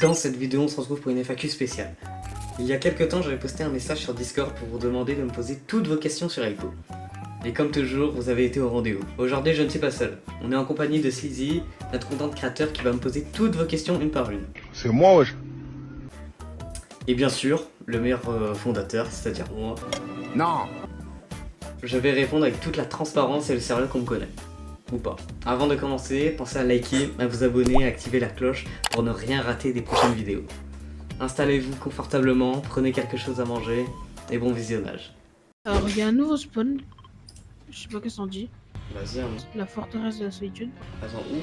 Dans cette vidéo, on se retrouve pour une FAQ spéciale. Il y a quelques temps, j'avais posté un message sur Discord pour vous demander de me poser toutes vos questions sur Aiko. Et comme toujours, vous avez été au rendez-vous. Aujourd'hui, je ne suis pas seul. On est en compagnie de Sleazy, notre content créateur qui va me poser toutes vos questions une par une. C'est moi, wesh. Et bien sûr, le meilleur fondateur, c'est-à-dire moi. Non. Je vais répondre avec toute la transparence et le sérieux qu'on me connaît. Ou pas. Avant de commencer, pensez à liker, à vous abonner et à activer la cloche pour ne rien rater des prochaines vidéos. Installez-vous confortablement, prenez quelque chose à manger et bon visionnage. Alors, il y a un nouveau spawn. Je sais pas qu'est-ce qu'on dit. Vas-y, hein. La forteresse de la solitude. Attends, où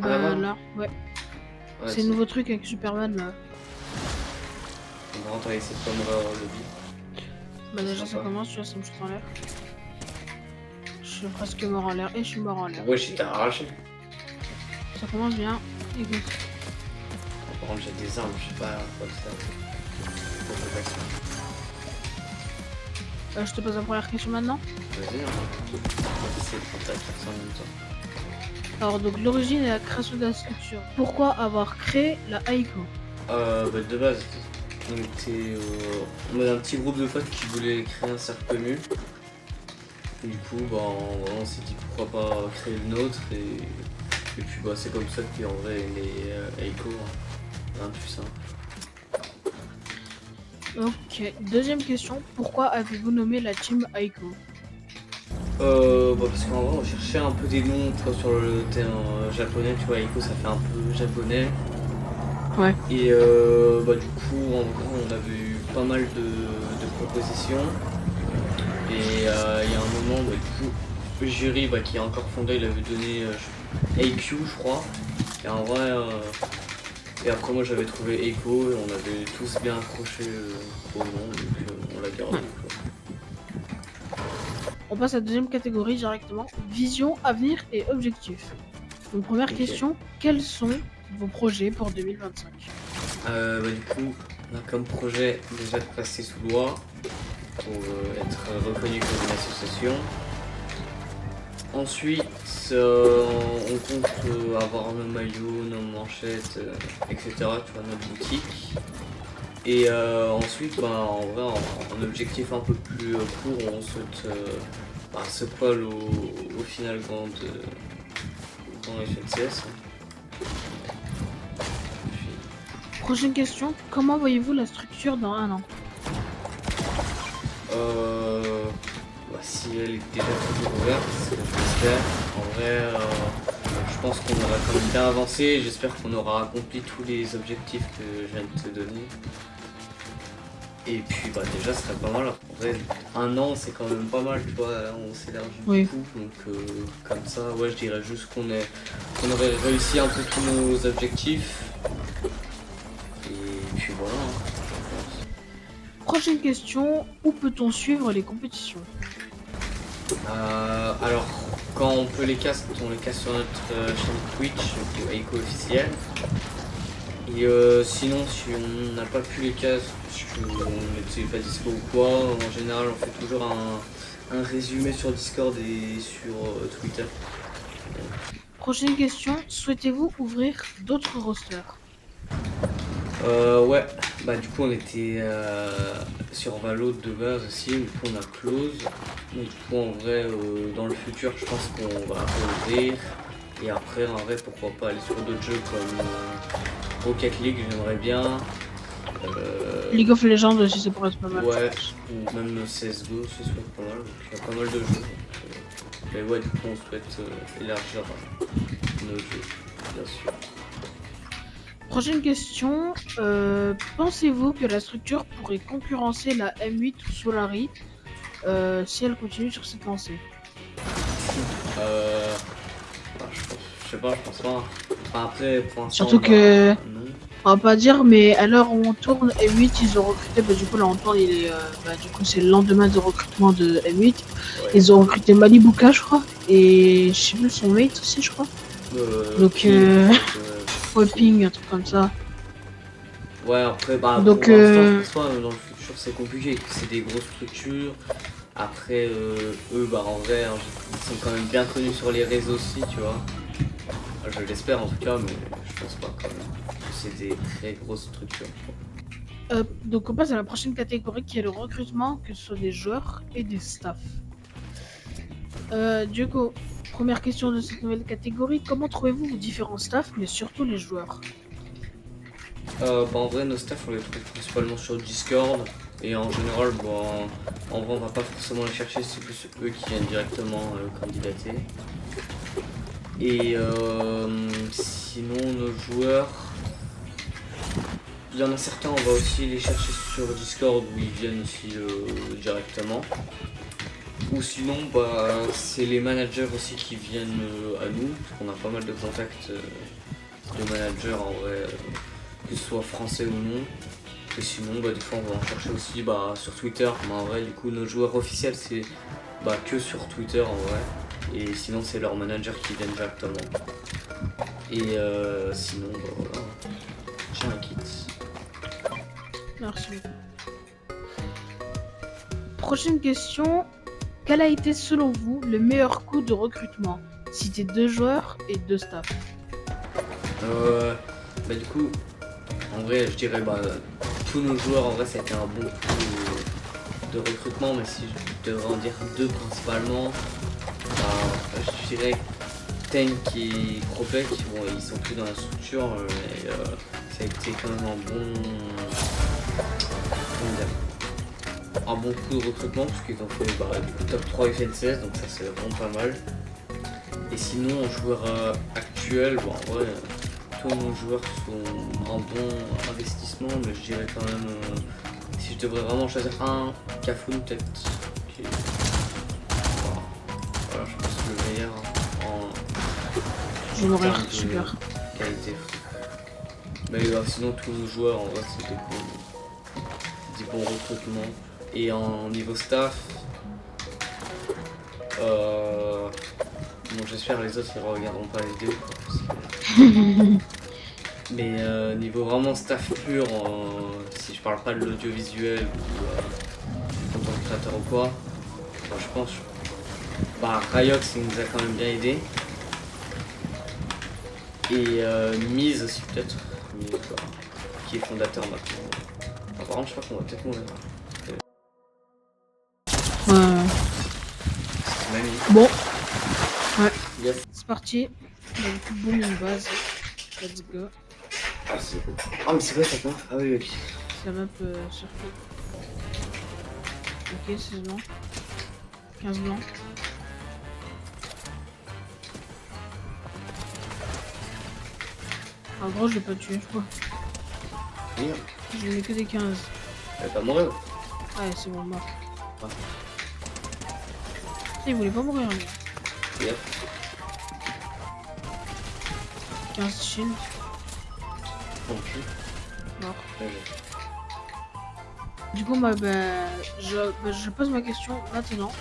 Là, ouais. C'est un nouveau truc avec Superman là. On va rentrer avec cette pomme là au lobby. Bah, déjà, ça commence, tu vois, ça me shoot en l'air. Je suis presque mort en l'air et je suis mort en l'air. Ouais, j'étais arraché. Ça commence bien. Écoute. Par contre, j'ai des armes, je sais pas quoi faire. Je te pose la première question maintenant. Vas-y, hein. On va essayer de prendre ta carte en même temps. Alors, donc, l'origine et la création de la structure. Pourquoi avoir créé la Aiko? Bah, de base, on avait un petit groupe de potes qui voulaient créer un cercle commun. Du coup, bah, on s'est dit pourquoi pas créer le nôtre et puis bah, c'est comme ça qu'en vrai les Aiko, hein. Un plus simple. Ok, deuxième question. Pourquoi avez-vous nommé la team Aiko? Bah parce qu'en vrai on cherchait un peu des noms, tu vois, sur le terrain japonais, tu vois, Aiko ça fait un peu japonais. Ouais. Et bah du coup en vrai on avait eu pas mal de propositions. Et il y a un moment, bah, du coup, le jury qui est encore fondé, il avait donné AQ je crois. Et en vrai, et après moi j'avais trouvé Echo et on avait tous bien accroché au nom, donc on l'a gardé. On passe à la deuxième catégorie directement. Vision, avenir et objectifs. Donc première question, quels sont vos projets pour 2025? Bah, du coup, on a comme projet déjà de passer sous loi pour être reconnu comme une association. Ensuite, on compte avoir nos maillots, nos manchettes, etc. Tu vois, notre boutique. Et ensuite, bah, en vrai, en objectif un peu plus court, on souhaite se poil au final grand FNCS. Prochaine question, comment voyez-vous la structure dans un an? Bah, si elle est déjà toujours ouverte, j'espère. En vrai, je pense qu'on aura quand même bien avancé. J'espère qu'on aura accompli tous les objectifs que je viens de te donner. Et puis bah déjà ce serait pas mal. En vrai, un an c'est quand même pas mal, tu vois, on s'élargit beaucoup. Donc comme ça, ouais, je dirais juste qu'on aurait réussi un peu tous nos objectifs. Et puis voilà. Prochaine question, où peut-on suivre les compétitions? Alors, quand on peut les casse, on les casse sur notre chaîne Twitch, Aiko officiel. Et sinon, si on n'a pas pu les casse, parce qu'on n'était pas dispo ou quoi, en général on fait toujours un résumé sur Discord et sur Twitter. Prochaine question, souhaitez-vous ouvrir d'autres rosters? Ouais, bah du coup on était sur Valo de base aussi, du coup on a close. Donc du coup en vrai dans le futur je pense qu'on va ouvrir. Et après en vrai pourquoi pas aller sur d'autres jeux comme Rocket League, j'aimerais bien. League of Legends aussi ça pourrait être pas mal. Ouais, ou même CSGO aussi ça serait pas mal, donc il y a pas mal de jeux. Mais ouais du coup on souhaite élargir nos jeux, bien sûr. Prochaine question, pensez-vous que la structure pourrait concurrencer la M8 ou Solari si elle continue sur cette lancée? Je sais pas, je pense pas. Enfin, après, pour l'instant, Surtout que, non. on va pas dire, mais à l'heure où on tourne, M8 ils ont recruté, bah du coup là on tourne, du coup c'est le lendemain de recrutement de M8. Ouais. Ils ont recruté Malibuka je crois, et je sais plus son mate aussi je crois. Donc Ping, un truc comme ça. Ouais, après, bah, donc, pour l'instant, je pense pas, dans le futur c'est compliqué, c'est des grosses structures. Après, eux, bah, en vrai, hein, ils sont quand même bien connus sur les réseaux aussi, tu vois. Je l'espère en tout cas, mais je pense pas quand même. c'est des très grosses structures. Donc on passe à la prochaine catégorie qui est le recrutement, que ce soit des joueurs et des staffs. Du coup, première question de cette nouvelle catégorie, comment trouvez-vous vos différents staffs, mais surtout les joueurs? En vrai, nos staffs, on les trouve principalement sur Discord. Et en général, en vrai, on va pas forcément les chercher, c'est plus eux qui viennent directement candidater. Et sinon, nos joueurs, il y en a certains, on va aussi les chercher sur Discord où ils viennent aussi directement. Ou sinon, c'est les managers aussi qui viennent à nous, parce qu'on a pas mal de contacts de managers en vrai, que ce soit français ou non. Et sinon, des fois, on va en chercher aussi sur Twitter. Mais en vrai, du coup, nos joueurs officiels, c'est que sur Twitter en vrai. Et sinon, c'est leurs managers qui viennent directement. Et sinon, voilà. J'ai un kit. Merci beaucoup. Prochaine question. Quel a été selon vous le meilleur coup de recrutement? Citez 2 joueurs et 2 staffs. Du coup, en vrai, je dirais tous nos joueurs, en vrai, ça a été un bon coup de recrutement. Mais si je devrais en dire 2 principalement, je dirais Tank et Kropek. Bon, ils sont plus dans la structure, mais ça a été quand même un bon coup de recrutement parce qu'ils ont fait top 3 FN16, donc ça c'est vraiment pas mal. Et sinon en joueur actuel, en vrai tous nos joueurs sont un bon investissement, mais je dirais quand même si je devrais vraiment choisir un, Cafoun peut-être. Voilà, je pense que le meilleur en Honoraire, super. qualité. Mais sinon tous nos joueurs en vrai c'est des bons recrutements. Et en niveau staff, j'espère les autres ils regarderont pas la vidéo. Mais niveau vraiment staff pur, si je parle pas de l'audiovisuel ou en tant que créateur ou quoi, je pense Ryox il nous a quand même bien aidé. Et Mise aussi peut-être, qui est fondateur maintenant. Par contre je crois qu'on va peut-être mourir. Bon, ouais, Yes. c'est parti. On a du coup boom une base. Let's go. Ah, c'est beau. Ah, mais c'est quoi cette map? Ah oui, ok. C'est la map surtout. Ok, 16 blancs. 15 blancs. En gros, je l'ai pas tué, je crois. Merde. J'ai mis que des 15. Elle est pas mourir. Ouais, c'est bon, mort. Ah. Il voulait pas mourir, lui. Yep. 15 shield. Ok. Mort. Ouais, Du coup, je pose ma question maintenant.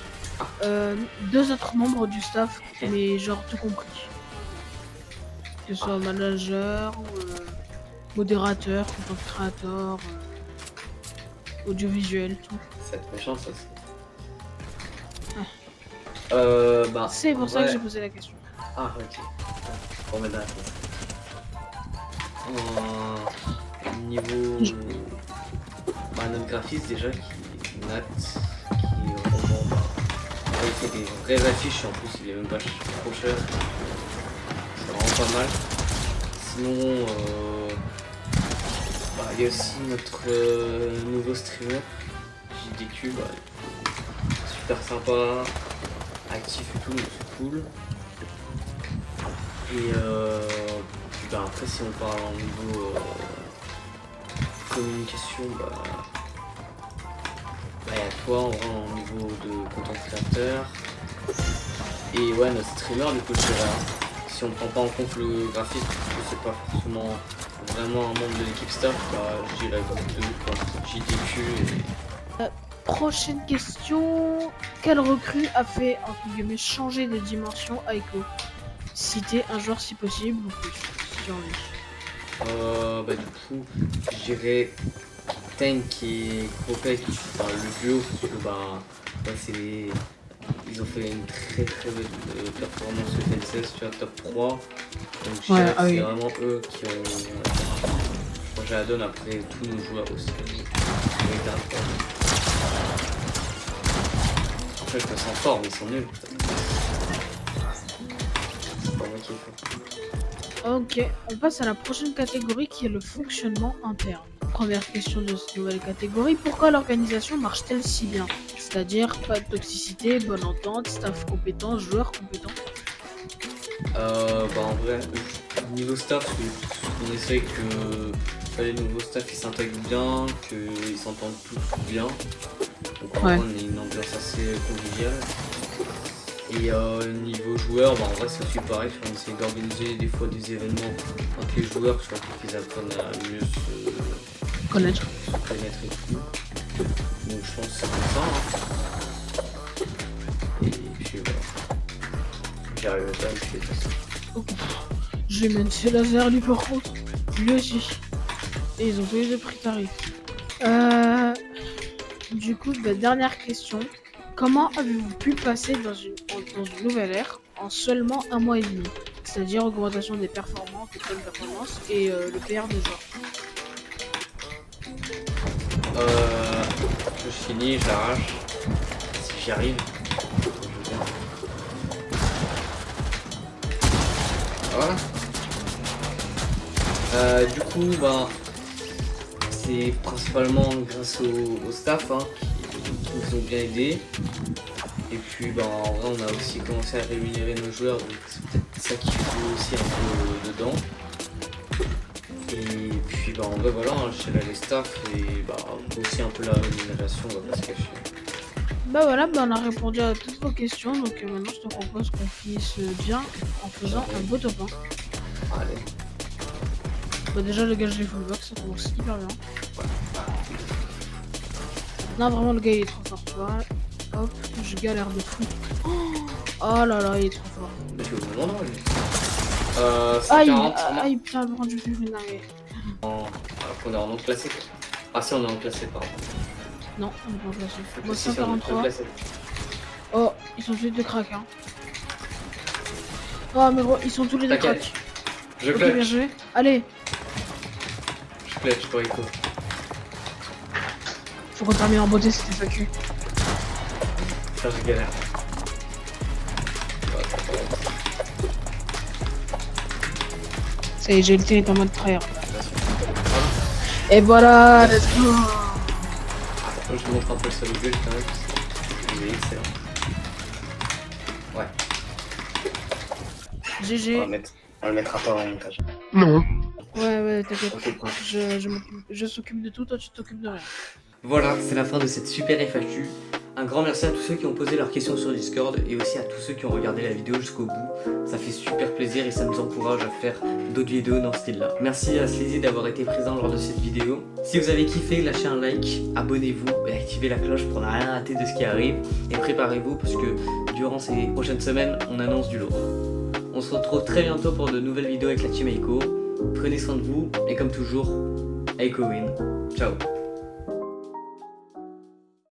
2 autres membres du staff, mais genre tout compris. Que ce soit manager, modérateur, content créateur, audiovisuel, tout. Ça va être méchant ça. C'est pour ça que j'ai posé la question. Ah, ok. Pour mettre dans la tête. Niveau. Notre graphiste déjà Nat qui il fait des vraies affiches, en plus il est même pas trop cher. C'est vraiment pas mal. Sinon il y a aussi notre nouveau streamer JDQ, super sympa, actif et tout, donc c'est cool. Et après si on parle en niveau communication, il y a toi en vrai en niveau de content créateur. Et ouais, notre streamer du coup je dirais, si on prend pas en compte le graphisme, parce que c'est pas forcément vraiment un membre de l'équipe staff, je dirais comme 2 quoi, JDQ et... Prochaine question. Quel recrue a fait entre guillemets changer de dimension à Echo? Citez un joueur si possible ou plus, si envie. Du coup, je dirais Tank et Kropek, le duo, parce que ils ont fait une très très belle performance au FN16, tu vois, top 3. Donc je dirais que c'est vraiment eux qui ont changer la donne après tous nos joueurs aussi. Après je me sens fort mais ils sont nuls. C'est pas moi qui est fort. Ok, on passe à la prochaine catégorie qui est le fonctionnement interne. Première question de cette nouvelle catégorie, pourquoi l'organisation marche-t-elle si bien? C'est-à-dire pas de toxicité, bonne entente, staff compétent, joueurs compétents. Bah en vrai, niveau staff, on essaye que les nouveaux staff ils s'intègrent bien, qu'ils s'entendent tous bien. Donc en vrai, on est une ambiance assez conviviale. Et niveau joueurs, bah en vrai c'est aussi pareil, on essaie d'organiser des fois des événements entre les joueurs, soit pour qu'ils apprennent à mieux se connaître et tout. Donc je pense que c'est comme ça. Hein. Et puis voilà. J'arrive pas à me faire ça. Oh, j'ai même fait laser lui par contre. Lui aussi. Et ils ont tous les deux pris tarif. Du coup, dernière question. Comment avez-vous pu passer dans une nouvelle ère en seulement 1 mois et demi? C'est-à-dire augmentation des performances, des bonnes performances et le PR des joueurs. Je finis, j'arrache. Si j'y arrive. Voilà. Du coup, bah, c'est principalement grâce au staff hein, qui nous ont bien aidés. Et puis, bah, en vrai, on a aussi commencé à rémunérer nos joueurs, donc c'est peut-être ça qui joue aussi un peu dedans. Et puis, bah, en vrai, voilà, hein, je sais les staffs et bah, aussi un peu la rémunération, on va pas se cacher. Bah voilà, on a répondu à toutes vos questions, donc maintenant je te propose qu'on finisse bien en faisant un beau top 1. Allez. Bah déjà le gage des full box, ça commence hyper bien. Non vraiment le gars il est trop fort, tu vois. Hop, je galère de fou. Oh là là, il est trop fort. Mais je vais au moment aïe, putain, le rendu plus dingue. Alors qu'on est en non classé. Ah si, on est en classé, pardon. Non, on est pas en classé. Moi Si, 143. Oh, ils sont tous les deux crack hein. Oh mais gros, ils sont tous les deux crack. Je ok, bien joué. Allez. Je clutch pour Echo. Faut qu'on termine en beauté cette FAQ. Ça je galère. Ça y est, GLT est en mode frère. Et voilà, let's go. Je vous montre un peu le solo build quand même. Il est excellent. Ouais. GG. On le mettra pas en montage. Non. Ouais, t'inquiète. Je s'occupe de tout, toi tu t'occupes de rien. Voilà, c'est la fin de cette super FAQ. Un grand merci à tous ceux qui ont posé leurs questions sur Discord et aussi à tous ceux qui ont regardé la vidéo jusqu'au bout. Ça fait super plaisir et ça nous encourage à faire d'autres vidéos dans ce style-là. Merci à Sleazy d'avoir été présent lors de cette vidéo. Si vous avez kiffé, lâchez un like, abonnez-vous et activez la cloche pour ne rien rater de ce qui arrive. Et préparez-vous parce que durant ces prochaines semaines, on annonce du lourd. On se retrouve très bientôt pour de nouvelles vidéos avec la team Echo. Prenez soin de vous et comme toujours, Echo win. Ciao.